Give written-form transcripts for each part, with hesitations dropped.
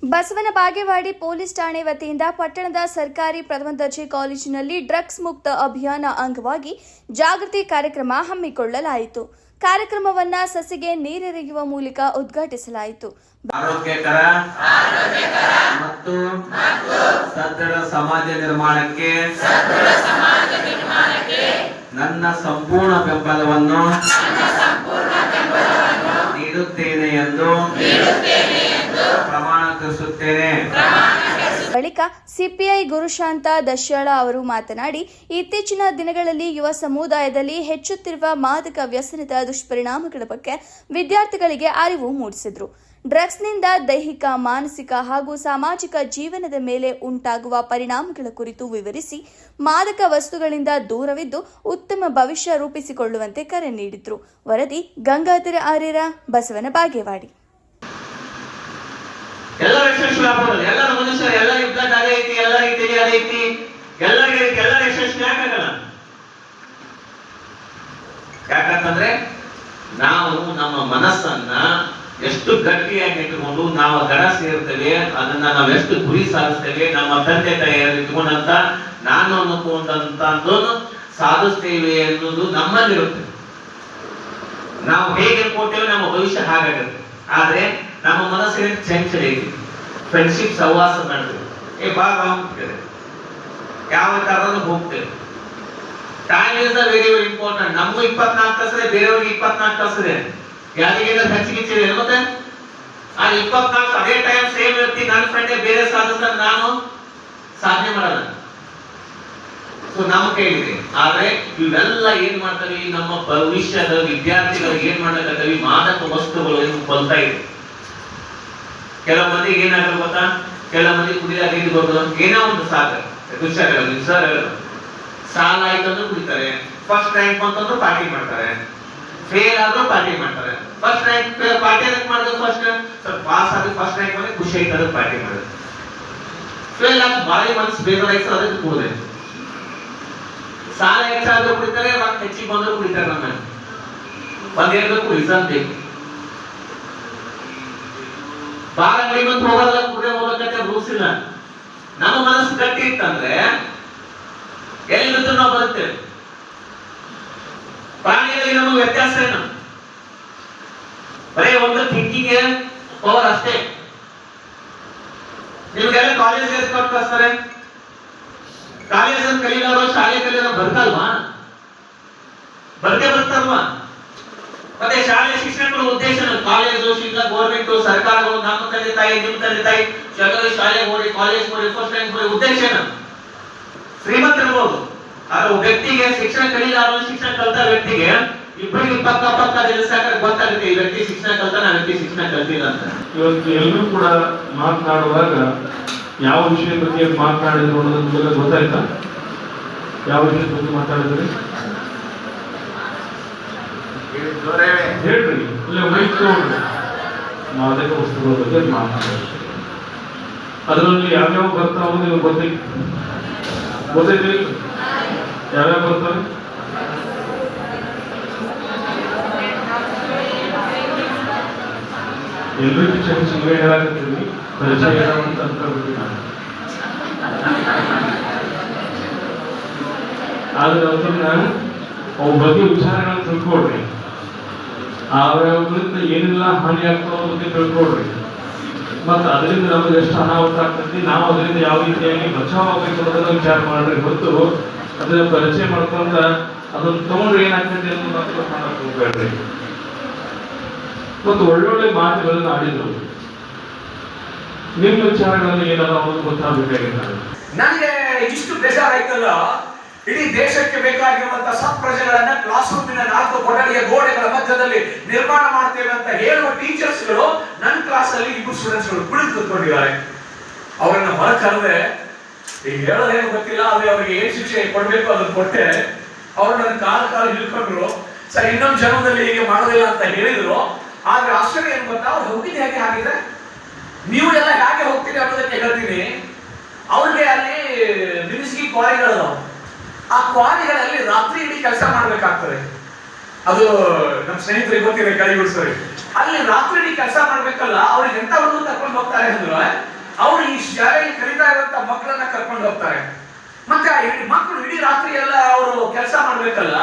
Basavana Bagewadi police ಠಾಣೆ ವತಿಯಿಂದ ಪಟ್ಟಣದ ಸರ್ಕಾರಿ ಪ್ರಥಮ ದರ್ಜೆ ಕಾಲೇಜಿನಲ್ಲಿ ಡ್ರಗ್ಸ್ ಮುಕ್ತ ಅಭಿಯಾನ ಅಂಗವಾಗಿ ಜಾಗೃತಿ ಕಾರ್ಯಕ್ರಮ ಹಮ್ಮಿಕೊಳ್ಳಲಾಯಿತು. ಕಾರ್ಯಕ್ರಮವನ್ನು ಸಸಿಗೆ ನೀರೆರೆಯುವ ಮೂಲಕ ಉದ್ಘಾಟಿಸಲಾಯಿತು. ಆರೋಗ್ಯಕರ ಮತ್ತು ಸದೃಢ ಸಮಾಜ ನಿರ್ಮಾಣಕ್ಕೆ ನನ್ನ ಸಂಪೂರ್ಣ ಬೆಂಬಲವನ್ನು ನೀಡುತ್ತೇನೆ ಎಂದು ಪ್ರಮಾಣೀಕರಿಸುತ್ತೇನೆ. ಬಳಿಕ ಸಿಪಿಐ ಗುರುಶಾಂತ ದಶ್ಯಾಳ ಅವರು ಮಾತನಾಡಿ, ಇತ್ತೀಚಿನ ದಿನಗಳಲ್ಲಿ ಯುವ ಸಮುದಾಯದಲ್ಲಿ ಹೆಚ್ಚುತ್ತಿರುವ ಮಾದಕ ವ್ಯಸನದ ದುಷ್ಪರಿಣಾಮಗಳ ಬಗ್ಗೆ ವಿದ್ಯಾರ್ಥಿಗಳಿಗೆ ಅರಿವು ಮೂಡಿಸಿದರು. ಡ್ರಗ್ಸ್ನಿಂದ ದೈಹಿಕ, ಮಾನಸಿಕ ಹಾಗೂ ಸಾಮಾಜಿಕ ಜೀವನದ ಮೇಲೆ ಉಂಟಾಗುವ ಪರಿಣಾಮಗಳ ಕುರಿತು ವಿವರಿಸಿ ಮಾದಕ ವಸ್ತುಗಳಿಂದ ದೂರವಿದ್ದು ಉತ್ತಮ ಭವಿಷ್ಯ ರೂಪಿಸಿಕೊಳ್ಳುವಂತೆ ಕರೆ ನೀಡಿದರು. ವರದಿ ಗಂಗಾಧರ ಆರ್ಯರ, ಬಸವನ ಬಾಗೇವಾಡಿ. ಎಲ್ಲರ ಯಶಸ್ವಿ ಆಗ್ಬೋದು. ಎಲ್ಲರ ಮನುಷ್ಯರು ಎಲ್ಲರಿಗೂ ಬ್ಲಡ್ ಅದೇ ಐತಿ, ಎಲ್ಲರಿಗೂ ತೆಗೆ ಅದೇ ಐತಿ, ಎಲ್ಲರ ಯಶಸ್ವಿ ಯಾಕಾಗಲ್ಲ? ಯಾಕಂತಂದ್ರೆ ನಾವು ನಮ್ಮ ಮನಸ್ಸನ್ನ ಎಷ್ಟು ಗಟ್ಟಿಯಾಗಿ ಇಟ್ಟುಕೊಂಡು ನಾವು ದಡ ಸೇರ್ತೇವೆ, ಅದನ್ನ ನಾವು ಎಷ್ಟು ಗುರಿ ಸಾಧಿಸ್ತೇವೆ, ನಮ್ಮ ತಂದೆ ತಾಯಿಯರು ಇಟ್ಕೊಂಡಂತ ನಾನು ಅನ್ನಕೊಂಡಂತ ಸಾಧಿಸ್ತೇವೆ ಎನ್ನುವುದು ನಮ್ಮಲ್ಲಿರುತ್ತೆ. ನಾವು ಹೇಗೆ ಅನ್ಕೊಳ್ತೇವೆ ನಮ್ಮ ಭವಿಷ್ಯ ಹಾಗಾಗುತ್ತೆ. ಆದ್ರೆ ನಮ್ಮ ಮನಸ್ಸಿನ ಚಂಚಲ ಐತಿ. ಫ್ರೆಂಡ್ಶಿಪ್ ಸಹವಾಸ ಮಾಡ್ತೇವೆ, ಹೋಗ್ತೇವೆ, ಯಾವ ಕಾರಣದಲ್ಲೂ ಹೋಗ್ತೇವೆ. Time is very very important. ನಮಗೂ 24 ತಾಸು ಇದೆ, ಬೇರೆಯವ್ರಿಗೆ 24 ತಾಸು ಇದೆ. ಯಾರಿಗೇನಾದ್ರು ಹೆಚ್ಚಿಗೆ ಮತ್ತೆ ಆ 24 ಅದೇ ಟೈಮ್ ಸೇಮ್ ವ್ಯಕ್ತಿ ನನ್ನ ಫ್ರೆಂಡ್ ಬೇರೆ ಸಾಧಿಸ್ತಾರೆ, ನಾನು ಸಾಧನೆ ಮಾಡಲ್ಲ. ಸೊ ನಮ್ಮ ಕೈಲಿದೆ. ಆದ್ರೆ ಇವೆಲ್ಲ ಏನ್ ಮಾಡ್ತವೆ, ನಮ್ಮ ಭವಿಷ್ಯದ ವಿದ್ಯಾರ್ಥಿಗಳಿಗೆ ಏನ್ ಮಾಡ್ಲಿಕ್ಕೆ ಮಾದಕ ವಸ್ತುಗಳು ಕೊಲ್ತಾ ಇದೆ. ಕೆಲವು ಮಂದಿಗೆ ಏನಾಗಲ್ಲ ಗೊತ್ತಾ, ಕೆಲವು ಮಂದಿ ಕುಡಿದಾಗ ಇದು ಬರೋದು ಏನೋ ಒಂದು ಸಾಲ ಆಯ್ತಂದ್ರೂ ಕುಡಿತಾರೆ, ಫಸ್ಟ್ ರ್ಯಾಂಕ್ ಬಂತಂದ್ರೂ ಪಾರ್ಟಿ ಮಾಡ್ತಾರೆ, ಫೇಲ್ ಆದ್ರೂ ಪಾರ್ಟಿ ಮಾಡ್ತಾರೆ. ಫಸ್ಟ್ ರ್ಯಾಂಕ್ ಪಾರ್ಟಿ ಅದಕ್ಕೆ ಮಾಡಿದ್ರು, ಫಸ್ಟ್ ಪಾಸ್ ಆದ್ರೆ ಫಸ್ಟ್ ರ್ಯಾಂಕ್ ಬಂದ್ರೆ ಖುಷಿ ಆಯ್ತು ಅದಕ್ಕೆ ಪಾರ್ಟಿ ಮಾಡಿದ್ರು, ಫೇಲ್ ಆಗಿ ಬಾರಿ ಮನಸ್ಸು ಬೇಜಾರಾಯ್ತು ಅದಕ್ಕೆ ಕುಡಿದೆ. ಸಾಲ ಹೆಚ್ಚಾದ್ರೂ ಕುಡಿತಾರೆ, ರೊಕ್ಕ ಹೆಚ್ಚಿಗೆ ಬಂದ್ರು ಕುಡಿತಾರೆ. ನಮ್ಮ ಒಂದೇಳ್ಬೇಕು ರೀಸನ್ ಬೇಕು. ಬಾಳ ಶ್ರೀಮಂತ ಹೋಗಲ್ಲ, ಕುಡಿಯೋ ಹೋಗಕ್ಕೆ ರೂಲ್ಸ್ ಇಲ್ಲ. ನಮ್ಮ ಮನಸ್ಸು ಗಟ್ಟಿ ಇತ್ತಂದ್ರೆ ಎಲ್ಲಿದ್ದು ನಾವು ಬರುತ್ತೇವೆ. ಪ್ರಾಣಿಗಳಿಗೆ ನಮಗೆ ವ್ಯತ್ಯಾಸ ಏನು? ಬರೀ ಒಂದು ಥಿಂಕಿಂಗ್ ಪವರ್ ಅಷ್ಟೇ. ನಿಮ್ಗೆಲ್ಲ ಕಾಲೇಜ್ ಕಳಿಸ್ತಾರೆ, ಕಾಲೇಜ್ ಕಲಿಯೋರು ಶಾಲೆ ಕಲಿಯೋರು ಬರ್ಕಲ್ವಾ? ಬರ್ತಾರಲ್ವಾ? ಮತ್ತೆ ಶಾಲೆ ಶಿಕ್ಷಣಗಳ ಉದ್ದೇಶ ಕಾಲೇಜು, ಶಿಕ್ಷಣ, ಗೌರ್ಮೆಂಟ್, ಸರ್ಕಾರಗಳು, ನಮ್ಮ ತಂದೆ ತಾಯಿ, ನಿಮ್ಮ ತಂದೆ ತಾಯಿ ಶಾಲೆಗೆ ಹೋಗಿ, ಕಾಲೇಜ್ ಹೋಗಿ, ಫಸ್ಟ್ ರ್ಯಾಂಕ್ ಹೋಗಿ ಉದ್ದೇಶ ಏನು? ಶ್ರೀಮಂತ ಇರ್ಬೋದು. ಆದ್ರೆ ವ್ಯಕ್ತಿಗೆ ಶಿಕ್ಷಣ ಕಲಿಲಾರ ಶಿಕ್ಷಣ ಕಲಿತ ವ್ಯಕ್ತಿಗೆ ಇಬ್ಬರಿಗೆ ಪಕ್ಕ ಗೊತ್ತಾಗುತ್ತೆ, ಈ ವ್ಯಕ್ತಿ ಶಿಕ್ಷಣ ಕಲಿತಾನ, ಆ ವ್ಯಕ್ತಿ ಶಿಕ್ಷಣ ಕಲಿತಿಲ್ಲ ಅಂತ. ಇವತ್ತು ಎಲ್ಲರೂ ಕೂಡ ಮಾತನಾಡುವಾಗ ಯಾವ ವಿಷಯದ ಬಗ್ಗೆ ಮಾತನಾಡಿದ್ರು ಅನ್ನೋದ್ರ ಗೊತ್ತಾಯ್ತಾ? ಯಾವ ವಿಷಯದ ಬಗ್ಗೆ ಮಾತಾಡಿದ್ರಿ ಹೇಳ್ರಿ. ಇಲ್ಲ ಮೈಕ್ ತಗೊಂಡ್ರಿ, ಮಾದಕ ವಸ್ತುಗಳ ಬಗ್ಗೆ ಮಾತನಾಡೋದು. ಅದರಲ್ಲಿ ಯಾವ್ಯಾವ ಬರ್ತಾವ ನಿಮ್ಗೆ ಗೊತ್ತೈತಿ? ಯಾವ್ಯಾವ ಬರ್ತಾರೆ? ಎಲ್ರಿಗೂ ಕ್ಷಮಿಸಿ ಹೇಳಾಕತ್ತೀವಿ, ಪರಿಚಯ ಅಂತ ಅನ್ಕೊಳ್ಬಿಟ್ಟು ನಾನು. ಆದ್ರೆ ಅದನ್ನ ಅವ್ ಬಗ್ಗೆ ವಿಚಾರಗಳನ್ನ ತಿಳ್ಕೊಡ್ರಿ. ಅವ್ರಿಂದ ಏನೆಲ್ಲ ಹಾನಿ ಆಗ್ತಾವ ಬಗ್ಗೆ ತಿಳ್ಕೊಡ್ರಿ. ಮತ್ತೆ ಅದರಿಂದ ನಮ್ಗೆ ಎಷ್ಟು ಅನಾಹುತ ಆಗ್ತೈತಿ, ನಾವು ಅದರಿಂದ ಯಾವ ರೀತಿಯಾಗಿ ಬಚಾವ್ ಆಗ್ಬೇಕು ಅನ್ನೋದನ್ನ ವಿಚಾರ ಮಾಡ್ರಿ. ಹೊತ್ತು ಅದನ್ನ ಪರಿಚಯ ಮಾಡ್ಕೊಂಡ ಅದನ್ನ ತಗೊಂಡ್ರೆ ಏನಾಗ್ತೈತಿ ಅಂತ ಮಾಡಕ್ ಹೋಗ್ಬೇಡ್ರಿ. ಮತ್ತು ಒಳ್ಳೊಳ್ಳೆ ಮಾತುಗಳನ್ನ ಆಡಿದ್ರು. ನಿಮ್ಮ ವಿಚಾರಗಳಲ್ಲಿ ಏನಾದ್ರು ಅವ್ರಿಗೆ ಗೊತ್ತಾಗಬೇಕಾಗಿಲ್ಲ. ನನಗೆ ಇಷ್ಟು ಬೇಜಾರಾಯ್ತಲ್ಲ, ಇಡೀ ದೇಶಕ್ಕೆ ಬೇಕಾಗಿರುವಂತಹ ಸತ್ಪ್ರಜೆಗಳನ್ನ ಕ್ಲಾಸ್ ರೂಮಿನ 4 ಕೊಠಡಿಯ ಗೋಡೆಗಳ ಮಧ್ಯದಲ್ಲಿ ನಿರ್ಮಾಣ ಮಾಡ್ತೇವೆ ಅಂತ ಹೇಳುವ ಟೀಚರ್ಸ್ಗಳು ನನ್ನ ಕ್ಲಾಸ್ ಅಲ್ಲಿ 2 ಸ್ಟೂಡೆಂಟ್ಸ್ಗಳು ಕುಳಿತುಕೊಂಡಿದ್ದಾರೆ. ಅವರನ್ನ ಹೊರಕರೆದೆ, ಈಗ ಹೇಳೋದೇನು ಗೊತ್ತಿಲ್ಲ, ಆದ್ರೆ ಅವರಿಗೆ ಏನ್ ಶಿಕ್ಷೆ ಕೊಡ್ಬೇಕು ಅದನ್ನ ಕೊಟ್ಟೆ. ಅವ್ರು ನನ್ನ ಕಾಲು ಹಿಡ್ಕೊಂಡ್ರು. ಸರ್, ಇನ್ನೊಂದು ಜನ್ಮದಲ್ಲಿ ಹೀಗೆ ಮಾಡೋದಿಲ್ಲ ಅಂತ ಹೇಳಿದ್ರು. ಆದ್ರೆ ಆಶ್ಚರ್ಯ ಏನ್ ಗೊತ್ತಾ, ಅವ್ರು ಹೋಗಿದ್ದು ಹೇಗೆ ಆಗಿದೆ, ನೀವು ಎಲ್ಲ ಹೇಗೆ ಹೋಗ್ತೀರಿ ಅನ್ನೋದಕ್ಕೆ ಹೇಳ್ತೀನಿ. ಅವ್ರಿಗೆ ಅಲ್ಲಿ ನಿಮಿಷಗಿ ಕ್ವಾರಿಗಳು, ಆ ಕ್ವಾರಿಗಳಲ್ಲಿ ರಾತ್ರಿ ಇಡೀ ಕೆಲಸ ಮಾಡ್ಬೇಕಾಗ್ತದೆ. ಅದು ನಮ್ಮ ಸ್ನೇಹಿತರಿಗೆ ಗೊತ್ತಿದೆ, ಕೈ ಗುಡಿಸೋರಿ. ಅಲ್ಲಿ ರಾತ್ರಿ ಕೆಲಸ ಮಾಡ್ಬೇಕಲ್ಲ, ಅವ್ರಿಗೆ ಎಂತ ಒಂದು ಕರ್ಕೊಂಡು ಹೋಗ್ತಾರೆ ಅಂದ್ರೆ ಅವ್ರು ಈ ಶಾಲೆಯಲ್ಲಿ ಕಲಿತಾ ಇರುವಂತ ಮಕ್ಕಳನ್ನ ಕರ್ಕೊಂಡು ಹೋಗ್ತಾರೆ. ಮತ್ತೆ ಮಕ್ಕಳು ಇಡೀ ರಾತ್ರಿ ಎಲ್ಲ ಅವರು ಕೆಲಸ ಮಾಡ್ಬೇಕಲ್ಲ,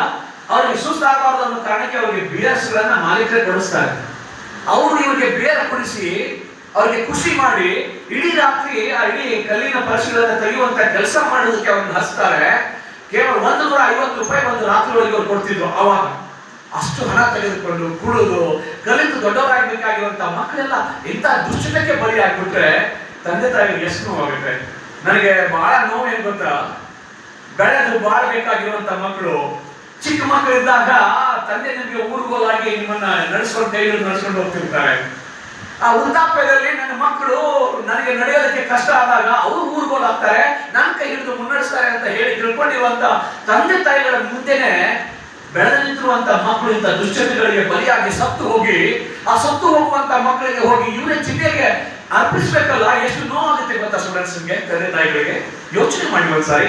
ಅವ್ರಿಗೆ ಸುಸ್ತಾಗಬಾರ್ದು ಅನ್ನೋ ಕಾರಣಕ್ಕೆ ಅವ್ರಿಗೆ ಬಿಯರ್ಸ್ ಗಳನ್ನ ಮಾಲೀಕರೇ ಕೊಡಿಸ್ತಾರೆ. ಅವರು ಇವ್ರಿಗೆ ಬಿಯರ್ ಕುಡಿಸಿ ಅವ್ರಿಗೆ ಖುಷಿ ಮಾಡಿ ಇಡೀ ರಾತ್ರಿ ಆ ಇಡೀ ಕಲ್ಲಿನ ಪರಶುಗಳನ್ನ ತೆಗೆಯುವಂತ ಕೆಲಸ ಮಾಡೋದಕ್ಕೆ ಅವ್ರನ್ನ ಹಚ್ತಾರೆ. ಕೇವಲ 150 ರೂಪಾಯಿ ಒಂದು ರಾತ್ರಿ ಒಳಗೆ ಅವ್ರು ಕೊಡ್ತಿದ್ರು. ಅವಾಗ ಅಷ್ಟು ಹಣ ತೆಗೆದುಕೊಂಡು ಕುಡಿದು ಕಲಿತು ದೊಡ್ಡವರಾಗಬೇಕಾಗಿರುವಂತ ಮಕ್ಕಳೆಲ್ಲ ಇಂಥ ದುಶ್ಚಟಕ್ಕೆ ಬಲಿ ಆಗ್ಬಿಟ್ರೆ ತಂದೆ ತಾಯಿಗೆ ಎಷ್ಟು ನೋವಾಗುತ್ತೆ. ನನಗೆ ಬಹಳ ನೋವು ಏನ್ ಗೊತ್ತಾ, ಬೆಳೆದು ಬಾಳ್ಬೇಕಾಗಿರುವಂತ ಮಕ್ಕಳು ಚಿಕ್ಕ ಮಕ್ಕಳಿದ್ದಾಗ ತಂದೆ ನಿಮಗೆ ಊರುಗೋಲಾಗಿ ನಿಮ್ಮನ್ನ ನಡ್ಸ್ಕೊಂಡು ಹೋಗ್ತಿರ್ತಾರೆ. ಆ ವೃದ್ಧಾಪ್ಯದಲ್ಲಿ ನನ್ನ ಮಕ್ಕಳು ನನಗೆ ನಡೆಯೋದಕ್ಕೆ ಕಷ್ಟ ಆದಾಗ ಅವರು ಊರುಗೋಲಾಗ್ತಾರೆ, ನನ್ನ ಕೈ ಹಿಡಿದು ಮುನ್ನಡೆಸ್ತಾರೆ ಅಂತ ಹೇಳಿ ತಿಳ್ಕೊಂಡಿರುವಂತ ತಂದೆ ತಾಯಿಗಳ ಮುಂದೆನೆ ಬೆಳೆದು ನಿಂತಿರುವಂತ ಮಕ್ಕಳು ಇಂಥ ದುಶ್ಚಟಗಳಿಗೆ ಬಲಿಯಾಗಿ ಸತ್ತು ಹೋಗಿ ಆ ಸತ್ತು ಹೋಗುವಂತ ಮಕ್ಕಳಿಗೆ ಹೋಗಿ ಇವರೇ ಚಿತೆಗೆ ಅರ್ಪಿಸ್ಬೇಕಲ್ಲ, ಎಷ್ಟು ನೋವಾಗುತ್ತೆ ಗೊತ್ತಾ ಸ್ಟೂಡೆಂಟ್ಸ್ಗೆ, ತಂದೆ ತಾಯಿಗಳಿಗೆ. ಯೋಚನೆ ಮಾಡಿ ಒಂದ್ಸಾರಿ.